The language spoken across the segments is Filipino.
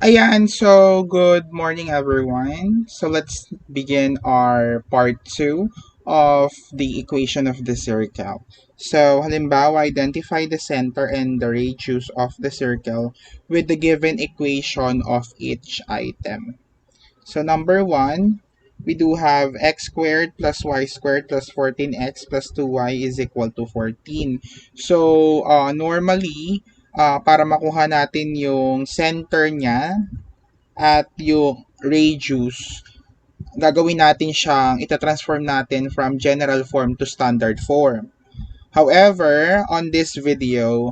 Ayan, so good morning everyone. So let's begin our part 2 of the equation of the circle. So halimbawa, identify the center and the radius of the circle with the given equation of each item. So number 1, we do have x squared plus y squared plus 14x plus 2y is equal to 14. So normally, para makuha natin yung center niya, at yung radius, gagawin natin siyang, itatransform natin from general form to standard form. However, on this video,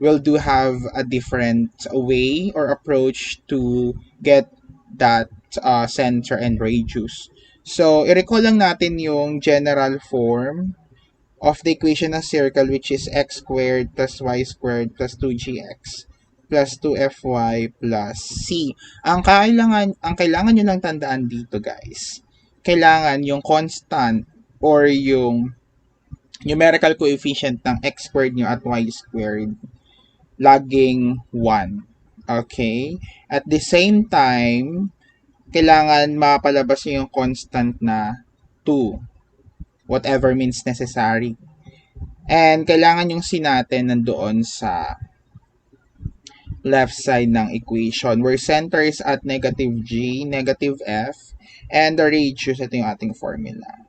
we'll do have a different way or approach to get that center and radius. So, i-recall lang natin yung general form of the equation ng circle, which is x squared plus y squared plus 2gx plus 2fy plus c. Ang kailangan nyo lang tandaan dito, guys, kailangan yung constant or yung numerical coefficient ng x squared nyo at y squared laging 1. Okay? At the same time, kailangan mapalabas nyo yung constant na 2. Whatever means necessary. And kailangan yung c natin nandoon sa left side ng equation where center is at negative g, negative f, and the radius, ito yung ating formula.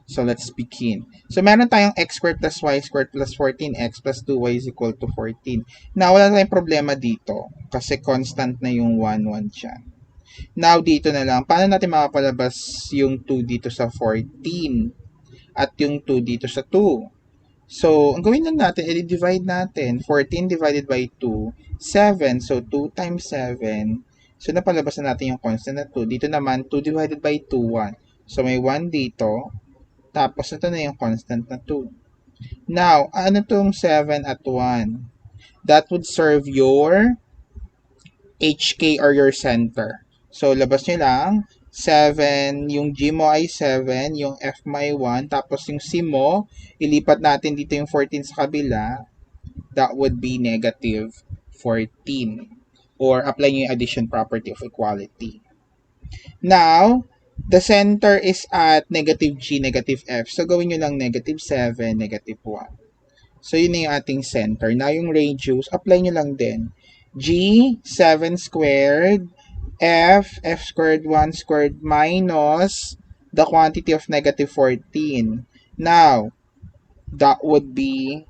So let's begin. So meron tayong x squared plus y squared plus 14x plus 2y is equal to 14. Now, wala tayong problema dito kasi constant na yung 1, 1 dyan. Now, dito na lang. Paano natin makapalabas yung 2 dito sa 14 at yung 2 dito sa 2? So, ang gawin lang natin, i-divide natin. 14 divided by 2, 7. So, 2 times 7. So, napalabas na natin yung constant na 2. Dito naman, 2 divided by 2, 1. So, may 1 dito. Tapos, ito na yung constant na 2. Now, ano tong 7 at 1? That would serve your HK or your center. So, labas nyo lang. 7, yung G mo ay 7, yung F mo ay 1, tapos yung C mo, ilipat natin dito yung 14 sa kabila, that would be negative 14. Or apply nyo yung addition property of equality. Now, the center is at negative G, negative F. So, gawin nyo lang negative 7, negative 1. So, yun na yung ating center. Now, yung radius, apply nyo lang din. G, 7 squared, f squared 1 squared minus the quantity of negative 14. Now, that would be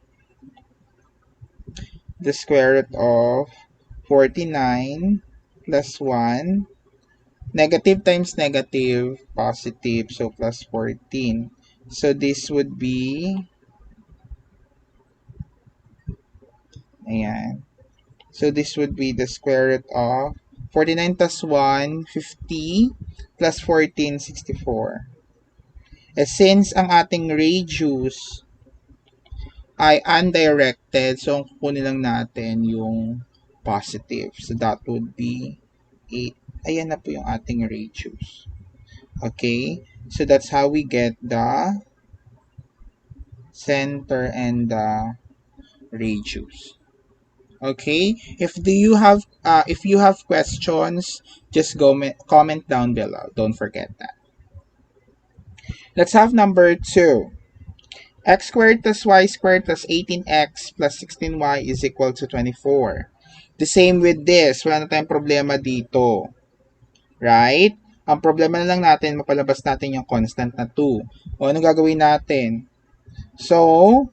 the square root of 49 plus 1. Negative times negative, positive, so plus 14. So, this would be, ayan. So, this would be the square root of 49 plus 1, 50, plus 14, 64. Since ang ating radius ay undirected, so kukunin lang natin yung positive. So, that would be 8. Ayan na po yung ating radius. Okay? So, that's how we get the center and the radius. Okay, if you have questions, just comment down below. Don't forget that. Let's have number 2. X squared plus y squared plus 18x plus 16y is equal to 24. The same with this. Wala na tayong problema dito. Right? Ang problema na lang natin, mapalabas natin yung constant na 2. O, anong gagawin natin? So,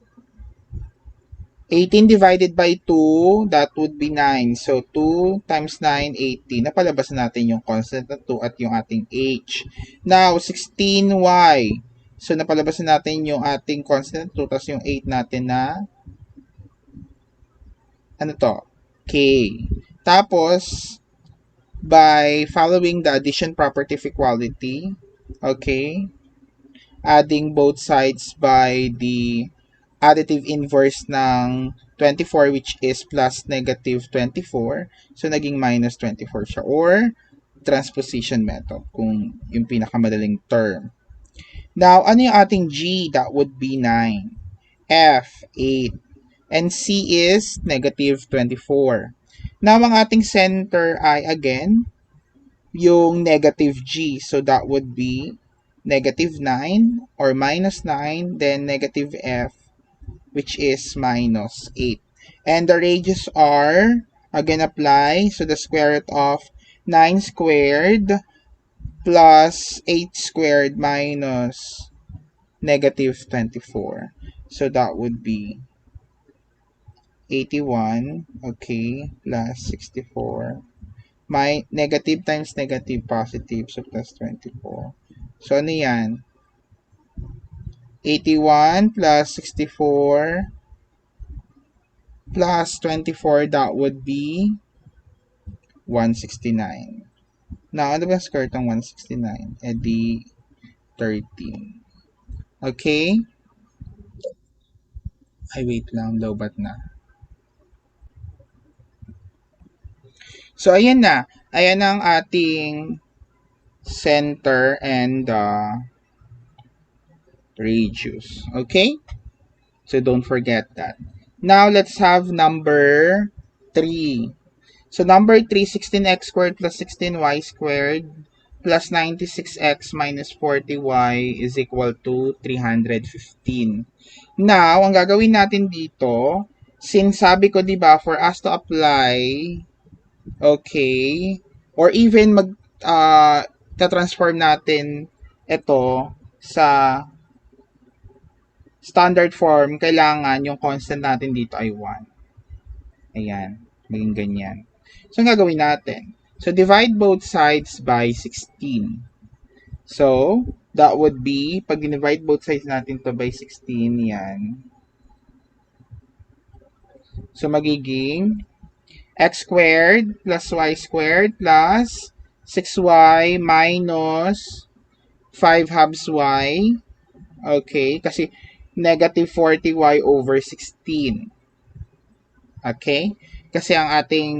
18 divided by 2, that would be 9. So, 2 times 9, 80. Napalabas natin yung constant na 2 at yung ating h. Now, 16y. So, napalabas natin yung ating constant na 2 tapos yung 8 natin na, ano to? K. Tapos, by following the addition property of equality, okay, adding both sides by the additive inverse ng 24, which is plus negative 24. So, naging minus 24 siya. Or, transposition method, kung yung pinakamadaling term. Now, ano yung ating G? That would be 9. F, 8. And C is negative 24. Now, ang ating center ay, again, yung negative g. So, that would be negative 9 or minus 9, then negative f, which is minus 8. And the radius are, again, apply. So, the square root of 9 squared plus 8 squared minus negative 24. So, that would be 81, okay, plus 64. My negative times negative, positive, so plus 24. So, ano yan? 81 plus 64 plus 24, that would be 169. Now, ano ba square ng 169? E di 13. Okay? Ay, wait lang. Lobat na. So, ayan na. Ayan ang ating center and radius. Okay? So, don't forget that. Now, let's have number 3. So, number 3, 16x squared plus 16y squared plus 96x minus 40y is equal to 315. Now, ang gagawin natin dito, since sabi ko, di ba, for us to apply, okay, or even ta-transform natin ito sa standard form, kailangan yung constant natin dito ay 1. Ayan, maging ganyan. So, ang gagawin natin? So, divide both sides by 16. So, that would be, pag divide both sides natin to by 16, yan. So, magiging x squared plus y squared plus 6y minus 5 halves y. Okay, kasi negative 40y over 16. Okay? Kasi ang ating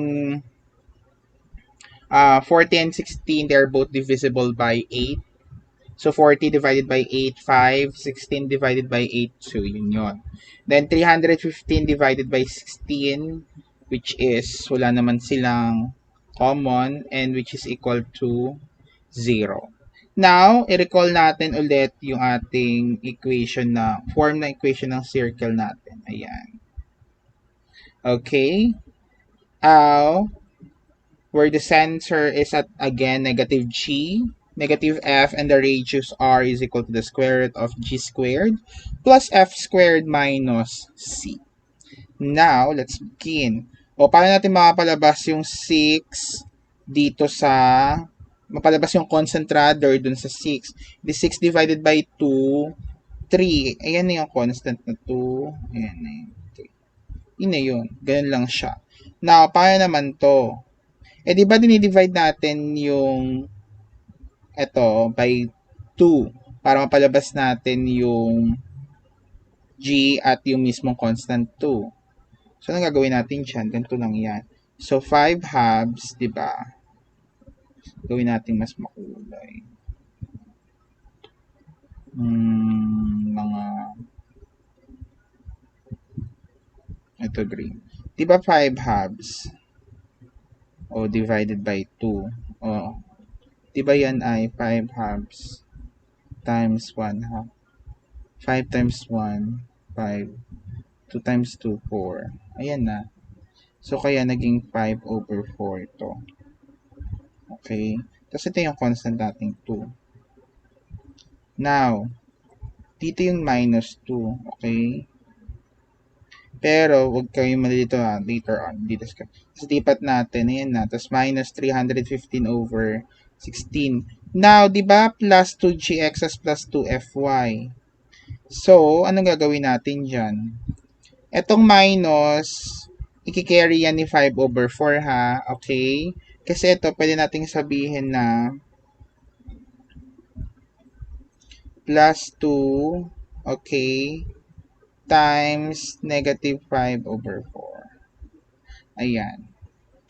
40 and 16, they're both divisible by 8. So, 40 divided by 8, 5. 16 divided by 8, 2. Yun yun. Then, 315 divided by 16, which is, wala naman silang common, and which is equal to 0. Now, i-recall natin ulit yung ating equation na, form na equation ng circle natin. Ayan. Okay? Where the center is at, again, negative g, negative f, and the radius r is equal to the square root of g squared plus f squared minus c. Now, let's begin. O, paano natin makapalabas yung 6 dito sa, mapalabas yung constant rather dun sa 6. The 6 divided by 2, 3. Ayan na yung constant na 2. Ayan na yun. 3. Yun na yun. Ganun lang siya. Now, paano naman to? Eh, di ba dinidivide natin yung ito by 2 para mapalabas natin yung g at yung mismong constant 2. So, anong gagawin natin dyan? Ganito lang yan. So, 5 halves, di ba? Gawin natin mas makulay. Mga ito green. Di ba 5 halves? O, divided by 2. O, di ba yan ay 5 halves times 1 half? 5 times 1, 5. 2 times 2, 4. Ayan na. So, kaya naging 5 over 4 ito. Okay? Tapos ito yung constant nating 2. Now, dito yung minus 2. Okay? Pero, huwag kayong malilito later on. Dito sa tapos lipat natin. Ayan na. Tapos minus 315 over 16. Now, di ba plus 2gx plus 2fy? So, anong gagawin natin dyan? Etong minus, i-carry yan ni 5 over 4 ha. Okay? Kasi ito, pwede nating sabihin na plus 2, okay, times negative 5 over 4. Ayan.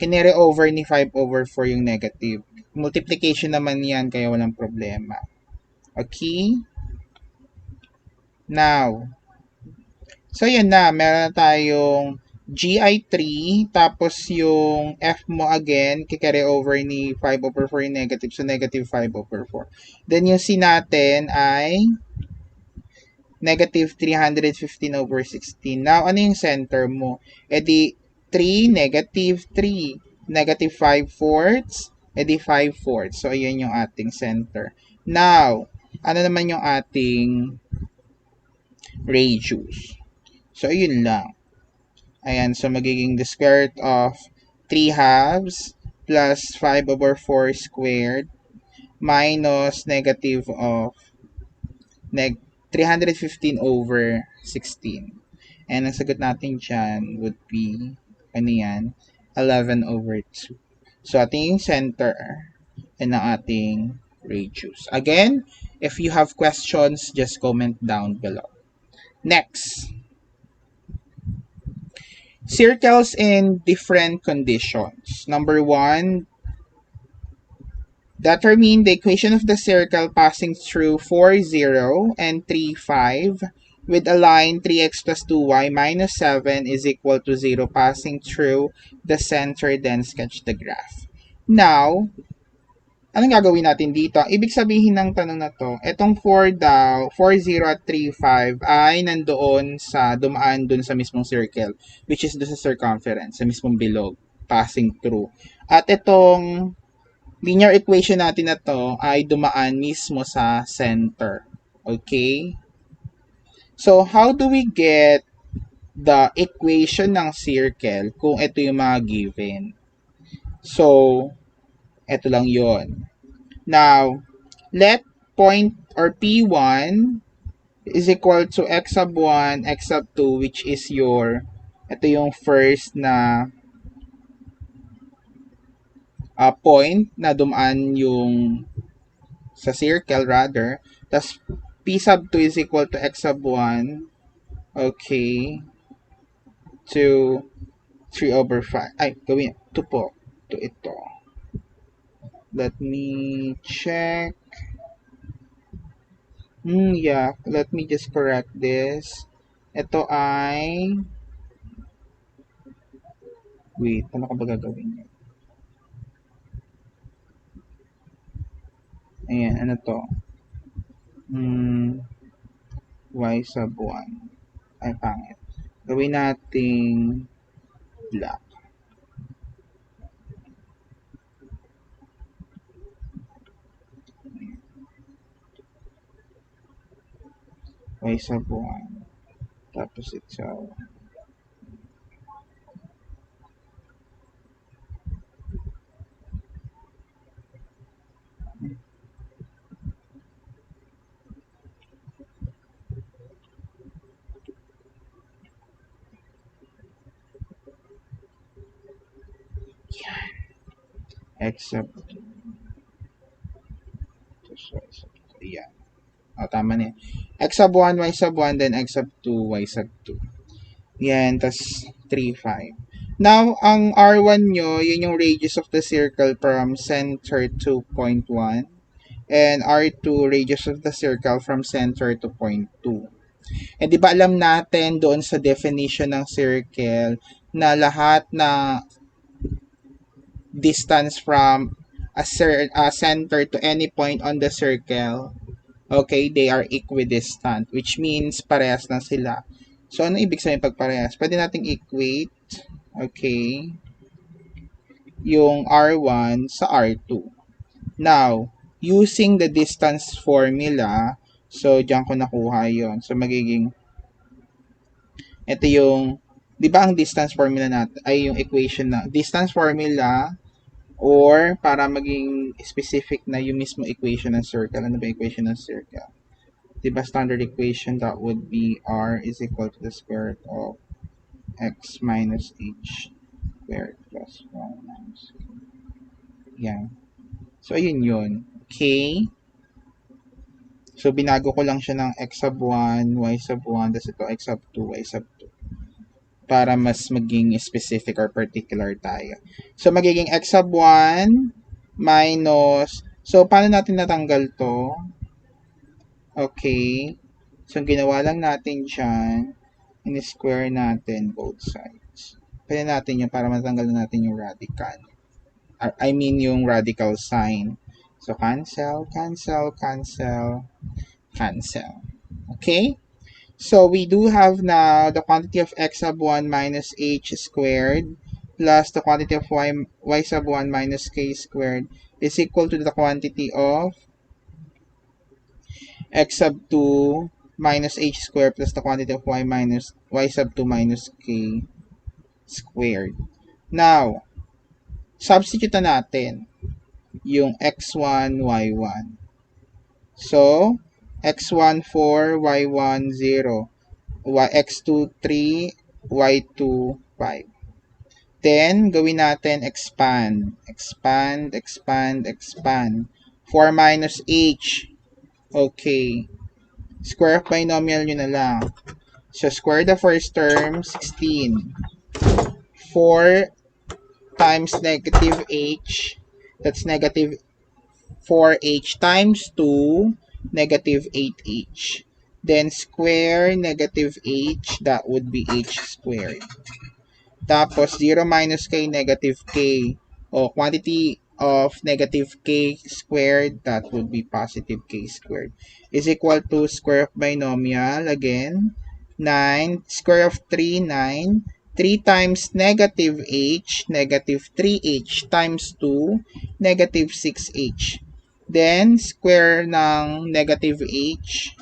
Kinere over ni 5 over 4 yung negative. Multiplication naman yan, kaya walang problema. Okay? Now, so yun na, meron na tayong G ay 3, tapos yung F mo again, kikarry over ni 5 over 4 yung negative, so negative 5 over 4. Then yung C natin ay negative 315 over 16. Now, ano yung center mo? E di 3, negative 3, negative 5 fourths, e di 5 fourths. So, ayan yung ating center. Now, ano naman yung ating radius? So, ayun lang. Ayan, so magiging the square root of 3 halves plus 5 over 4 squared minus negative of 315 over 16. And ang sagot natin dyan would be, ano yan, 11 over 2. So, ating center and ang ating radius. Again, if you have questions, just comment down below. Next, circles in different conditions. Number 1, determine the equation of the circle passing through 4, 0 and 3, 5 with a line 3x plus 2y minus 7 is equal to 0 passing through the center, then sketch the graph. Now, anong gagawin natin dito? Ibig sabihin ng tanong na to, etong 4 daw, 4, 0 at 3, 5 ay nandoon sa, dumaan dun sa mismong circle, which is dun sa circumference, sa mismong bilog, passing through. At itong linear equation natin na to ay dumaan mismo sa center. Okay? So, how do we get the equation ng circle kung ito yung mga given? So, ito lang yon. Now, let point or P1 is equal to x sub 1, x sub 2, which is your, ito yung first na point na dumaan yung sa circle rather. Tas P sub 2 is equal to x sub 1, okay, to 3 over 5. Ay, gawin 2 po. To ito. Let me check. Yeah. Let me just correct this. Ito ay... Wait, ano ka ba gagawin niyo? Ayan, ano to? Y sub 1. Ay, pangit. Gawin nating black. Y sub 1. Tapos ito. X sub 2. Ayan. O, tama na yan. X sub 1, Y sub 1, then X sub 2, Y sub 2. Yan, tas 3, 5. Now, ang R1 nyo, yun yung radius of the circle from center to point 1. And R2, radius of the circle from center to point 2. Eh, di ba alam natin doon sa definition ng circle na lahat na distance from a center to any point on the circle, okay, they are equidistant, which means parehas na sila. So, ano ibig sabihin pag parehas? Pwede nating equate, okay, yung R1 sa R2. Now, using the distance formula, so, diyan ko nakuha yon. So, magiging, ito yung, di ba ang distance formula natin, ay yung equation na, distance formula, or para maging specific na yung mismo equation ng circle. Ano ba equation ng circle? Diba standard equation, that would be R is equal to the square root of x minus h squared plus 1 minus. Yan. So, ayun yun. Okay? So, binago ko lang siya ng x sub 1, y sub 1, tapos ito x sub 2, y sub 2. Para mas maging specific or particular tayo. So, magiging x sub 1 minus, so, paano natin natanggal to? Okay. So, ang ginawa lang natin dyan, in-square natin both sides. Pwede natin yun para matanggal na natin yung radical. I mean yung radical sign. So, cancel, cancel, cancel, cancel. Okay? So, we do have now the quantity of x sub 1 minus h squared plus the quantity of y sub 1 minus k squared is equal to the quantity of x sub 2 minus h squared plus the quantity of y sub 2 minus k squared. Now, substitute na natin yung x1, y1. So, x1 4, y1 0, x2 3, y2 5. Then, gawin natin expand. Expand, expand, expand. 4 minus h. Okay. Square of binomial nyo na lang. So, square the first term, 16. 4 times negative h, that's negative 4h times 2, negative 8h. Then, square negative h, that would be h squared. Tapos, 0 minus k, negative k. O, quantity of negative k squared, that would be positive k squared, is equal to square of binomial, again, 9, square of 3, 9, 3 times negative h, negative 3h times 2, negative 6h. Then, square ng negative h,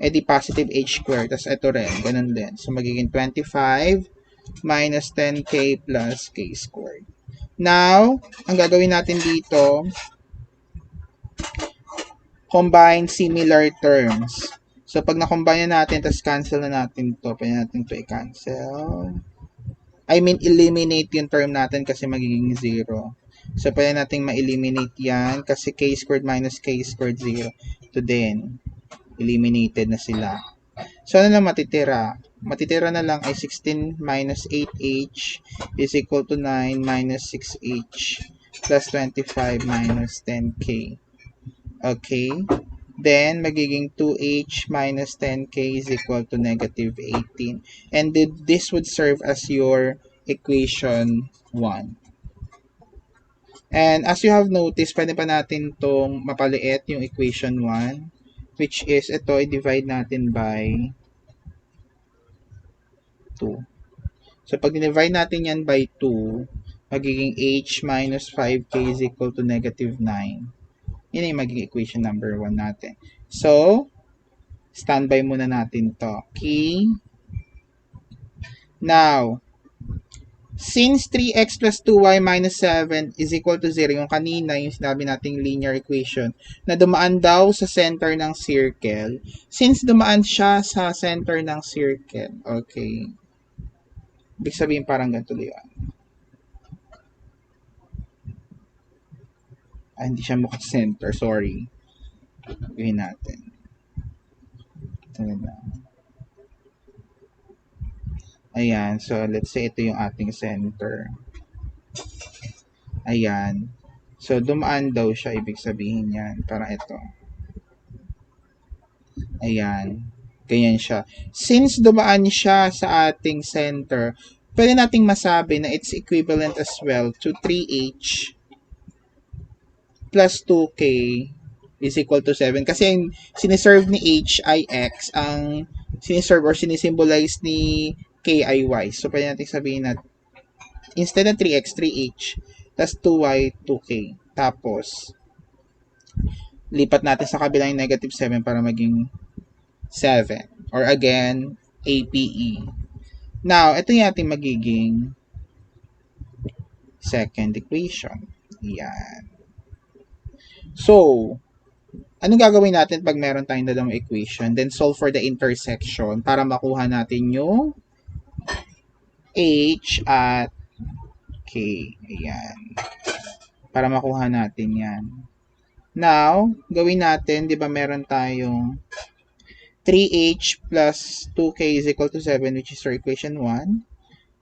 edi positive h squared. Tapos, ito rin, ganun din. So, magiging 25 minus 10k plus k squared. Now, ang gagawin natin dito, combine similar terms. So, pag na-combine na natin, tapos cancel na natin to. Pwede natin to i-cancel. I mean, eliminate yung term natin kasi magiging 0. So, pwede natin ma-eliminate yan kasi k squared minus k squared 0. Ito din. Eliminated na sila. So, ano lang matitira? Matitira na lang ay 16 minus 8h is equal to 9 minus 6h plus 25 minus 10k. Okay? Then, magiging 2h minus 10k is equal to negative 18. And this would serve as your equation 1. And as you have noticed, pwede pa natin itong mapaliit yung equation 1, which is ito, i-divide natin by 2. So, pag divide natin yan by 2, magiging h minus 5k is equal to negative 9. Yun yung magiging equation number 1 natin. So, standby muna natin to. Okay? Now, since 3x plus 2y minus 7 is equal to 0, yung kanina, yung sinabi nating linear equation, na dumaan daw sa center ng circle. Since dumaan siya sa center ng circle, okay, ibig sabihin parang ganito yun. Hindi siya mukhang center. Sorry. Gawin natin. Ito na. Ayan. So, let's say ito yung ating center. Ayan. So, dumaan daw siya. Ibig sabihin yan. Parang ito. Ayan. Ganyan siya. Since dumaan siya sa ating center, pwede nating masabi na it's equivalent as well to 3h plus 2k is equal to 7. Kasi yung siniserve ni h ay x, ang siniserve or sinisimbolize ni k ay y. So, pwede natin sabihin na instead ng 3x, 3h, plus 2y, 2k. Tapos, lipat natin sa kabila yung negative 7 para maging 7. Or again, APE. Now, ito yung ating magiging second equation. Yan. So, anong gagawin natin pag meron tayong dalawang equation? Then, solve for the intersection para makuha natin yung h at k. Ayan. Para makuha natin yan. Now, gawin natin, di ba meron tayong 3h plus 2k is equal to 7, which is our equation 1.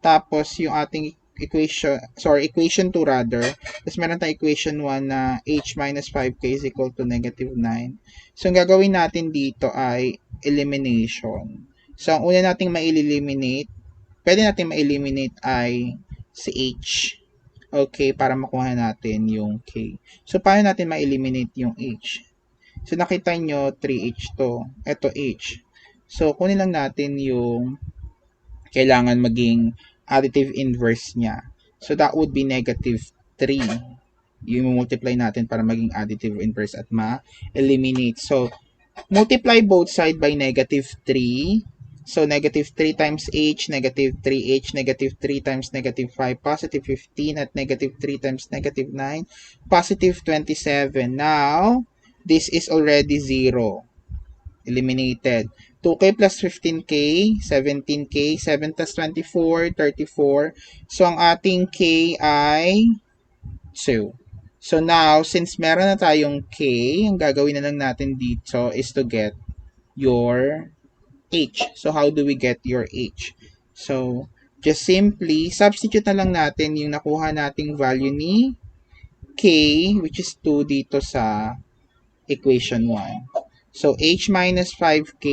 Tapos, yung ating equation 2 rather. Tapos, meron tayong equation 1 na h minus 5k is equal to negative 9. So, ang gagawin natin dito ay elimination. So, ang una nating ma-eliminate pwede natin ma-eliminate ay si H. Okay, para makuha natin yung K. So, paano natin ma-eliminate yung H? So, nakita nyo, 3H to. Ito H. So, kunin lang natin yung kailangan maging additive inverse niya. So, that would be negative 3. Yung multiply natin para maging additive inverse at ma-eliminate. So, multiply both side by negative 3. So, negative 3 times h, negative 3h, negative 3 times negative 5, positive 15, at negative 3 times negative 9, positive 27. Now, this is already 0. Eliminated. 2k plus 15k, 17k, 7 plus 24, 34. So, ang ating k ay 2. So, now, since meron na tayong k, ang gagawin na lang natin dito is to get your h. So, how do we get your h? So, just simply, substitute na lang natin yung nakuha nating value ni k, which is 2 dito sa equation 1. So, h minus 5k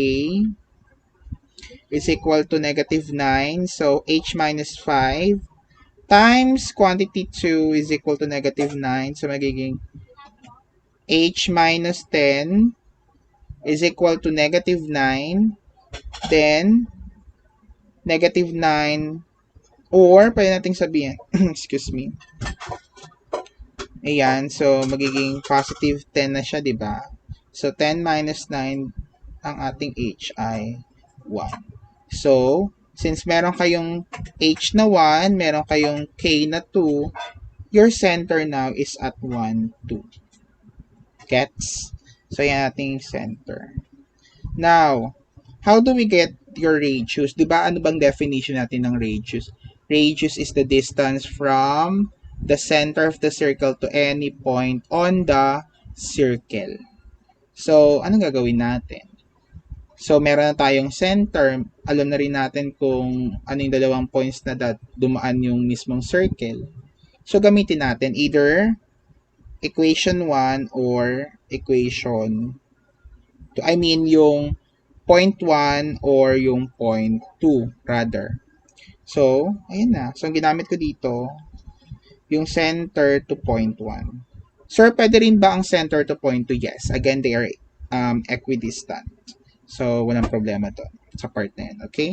is equal to negative 9. So, h minus 5 times quantity 2 is equal to negative 9. So, magiging h minus 10 is equal to negative 9. Then, negative 9, or pwede nating sabihin, excuse me. Ayan, so magiging positive 10 na siya, di ba? So, 10 minus 9, ang ating h ay 1. So, since meron kayong h na 1, meron kayong k na 2, your center now is at 1, 2. Gets? So, yan ating center. Now, how do we get your radius? Di ba ano bang definition natin ng radius? Radius is the distance from the center of the circle to any point on the circle. So, anong gagawin natin? So, meron na tayong center. Alam na rin natin kung ano yung dalawang points na dumaan yung mismong circle. So, gamitin natin either equation 1 or equation 2. I mean, yung point 1 or yung point 2 rather. So, ayun na. So, ang ginamit ko dito, yung center to point 1. Sir, pwede rin ba ang center to point 2? Yes. Again, they are equidistant. So, walang problema to sa part na yan. Okay?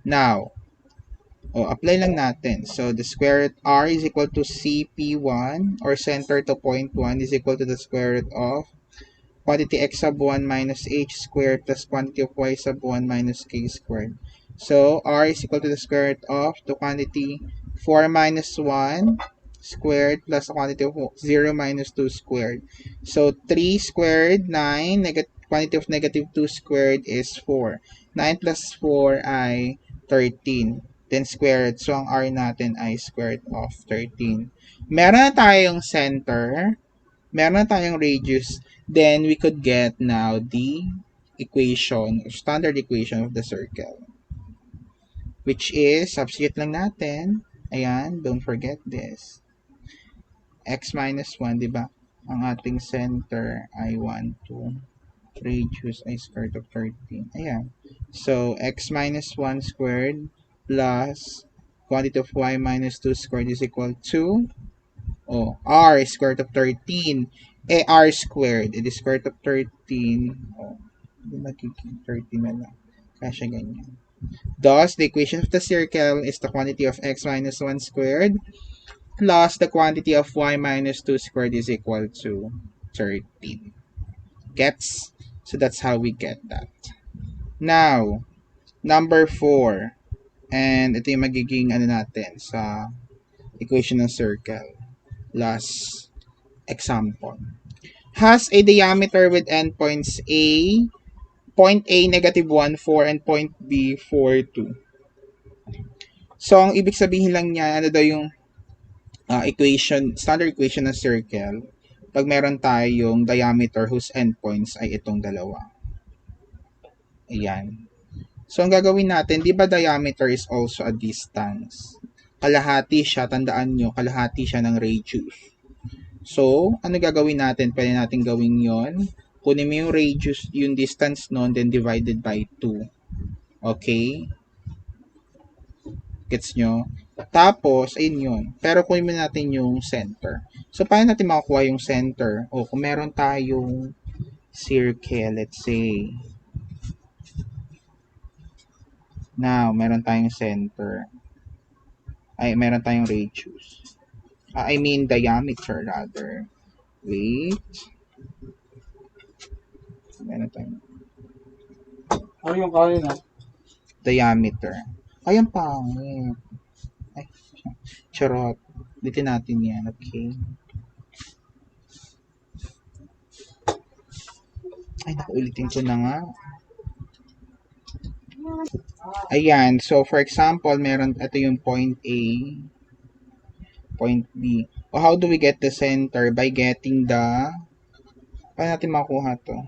Now, apply lang natin. So, the square root r is equal to cp1, or center to point 1 is equal to the square root of quantity x sub 1 minus h squared plus quantity of y sub 1 minus k squared. So, r is equal to the square root of the quantity 4 minus 1 squared plus the quantity of 0 minus 2 squared. So, 3 squared, 9, quantity of negative 2 squared is 4. 9 plus 4 ay 13. Then squared. So, ang r natin ay square root of 13. Meron na tayong center. Meron na tayong radius, then we could get now the equation, standard equation of the circle. Which is, substitute lang natin. Ayan, don't forget this. X minus 1, di ba? Ang ating center ay 1, 2. Radius ay square root of 13. Ayan. So, x minus 1 squared plus quantity of y minus 2 squared is equal to r is square root of 13. R squared. It is square root of 13. Hindi magiging 13 na lang. Kasi ganyan. Thus, the equation of the circle is the quantity of x minus 1 squared plus the quantity of y minus 2 squared is equal to 13. Gets? So, that's how we get that. Now, number 4. And ito yung magiging natin sa equation ng circle. Last example. Has a diameter with endpoints A, point A, negative 1, 4, and point B, 4, 2. So, ang ibig sabihin lang niya, ano daw yung equation, standard equation ng circle, pag meron tayong diameter whose endpoints ay itong dalawa. Ayan. So, ang gagawin natin, di ba diameter is also a distance? Kalahati siya, tandaan nyo, kalahati siya ng radius. So, ano gagawin natin? Pwede natin gawin yon. Kunin mo yung radius, yung distance nun, then divided by 2. Okay? Gets nyo? Tapos, ayun yun. Pero kunin mo natin yung center. So, paano natin makukuha yung center? O, kung meron tayong circle, let's say. Now, meron tayong center. Ay, meron tayong radius. I mean, diameter rather. Wait. Meron tayong Ano yung kaya na? diameter. Ay, ang pangit. Ay, charot. Dito natin yan, okay? Ay, nakulitin ko na nga. Ayan, so for example, meron, ito yung point A, point B. O how do we get the center? By getting the, paano natin makuha to?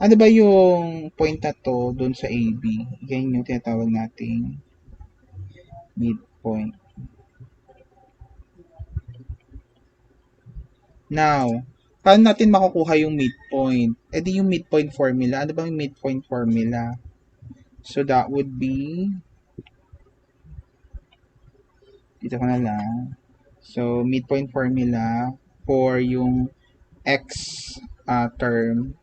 Ano ba yung point na to dun sa AB? Yan yung tinatawag nating midpoint. Now, paano natin makukuha yung midpoint? E di yung midpoint formula. Ano ba yung midpoint formula? So that would be, dito ko na lang. So, midpoint formula for yung x term,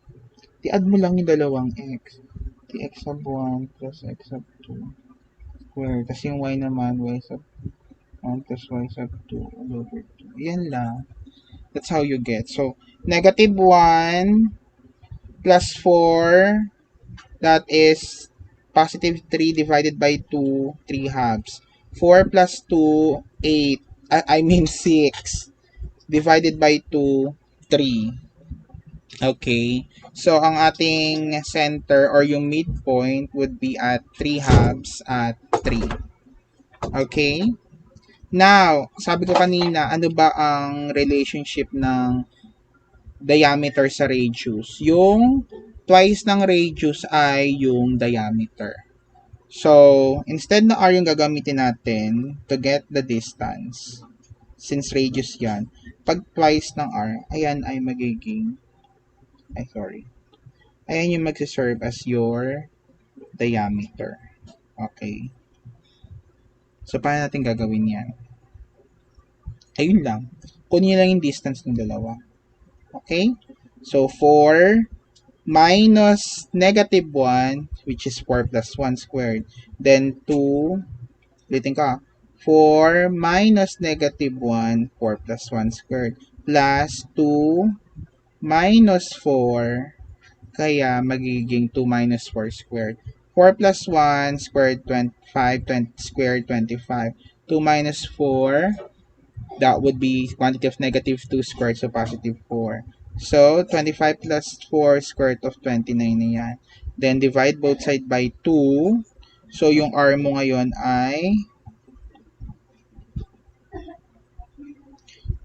i-add mo lang yung dalawang x. X sub 1 plus x sub 2 square. Tapos yung y naman, y sub 1 plus y sub 2 all over 2. Yan lang. That's how you get. So, negative 1 plus 4, that is positive 3 divided by 2, 3 halves. 4 plus 2, 8. I mean 6. Divided by 2, 3. Okay. So, ang ating center or yung midpoint would be at 3 halves at 3. Okay? Now, sabi ko kanina, ano ba ang relationship ng diameter sa radius? Yung twice ng radius ay yung diameter. So, instead na r yung gagamitin natin to get the distance, since radius yan, pag twice ng r, ayan ay magiging, ayan yung magsiserve as your diameter. Okay. So, paano natin gagawin yan? Ayun lang. Kunin lang yung distance ng dalawa. Okay? So, 4 minus negative 1, which is 4 plus 1 squared. Then, 2, ulitin ka, 4 minus negative 1, 4 plus 1 squared. Plus 2 minus 4, kaya magiging 2 minus 4 squared. 4 plus 1 squared, 25, 20 squared, 25. 2 minus 4, that would be quantity of negative 2 squared, so positive 4. So, 25 plus 4 square root of 29 na yan. Then, divide both side by 2. So, yung r mo ngayon ay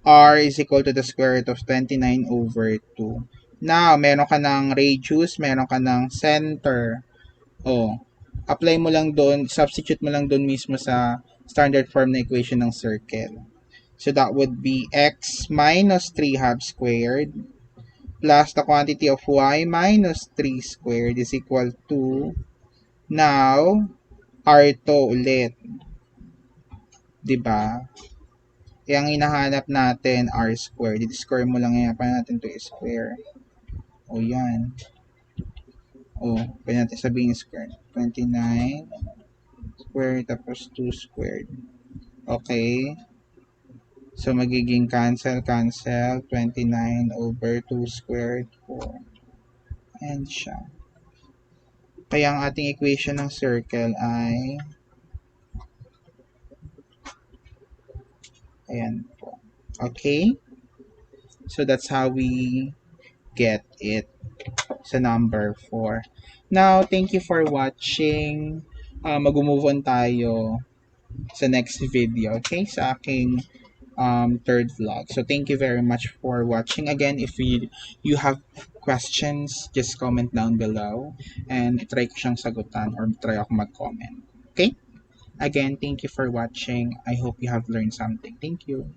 r is equal to the square root of 29 over 2. Now, meron ka ng radius, meron ka ng center. Oh, apply mo lang doon, substitute mo lang doon mismo sa standard form na equation ng circle. So, that would be x minus 3 half squared plus the quantity of y minus 3 squared is equal to, now, r2 ulit. Diba? Yung hinahanap natin, r squared. I-square mo lang yan. Paano natin to square? O yan. O, pwede natin sabihin square. 29 squared tapos 2 squared. Okay. So, magiging cancel. 29 over 2 squared, 4. And siya. Kaya ang ating equation ng circle ay ayan po. Okay? So, that's how we get it sa number 4. Now, thank you for watching. Mag-move on tayo sa next video, okay? Sa aking third vlog. So, thank you very much for watching. Again, if you have questions, just comment down below and try ko siyang sagutan or try ako mag-comment. Okay? Again, thank you for watching. I hope you have learned something. Thank you.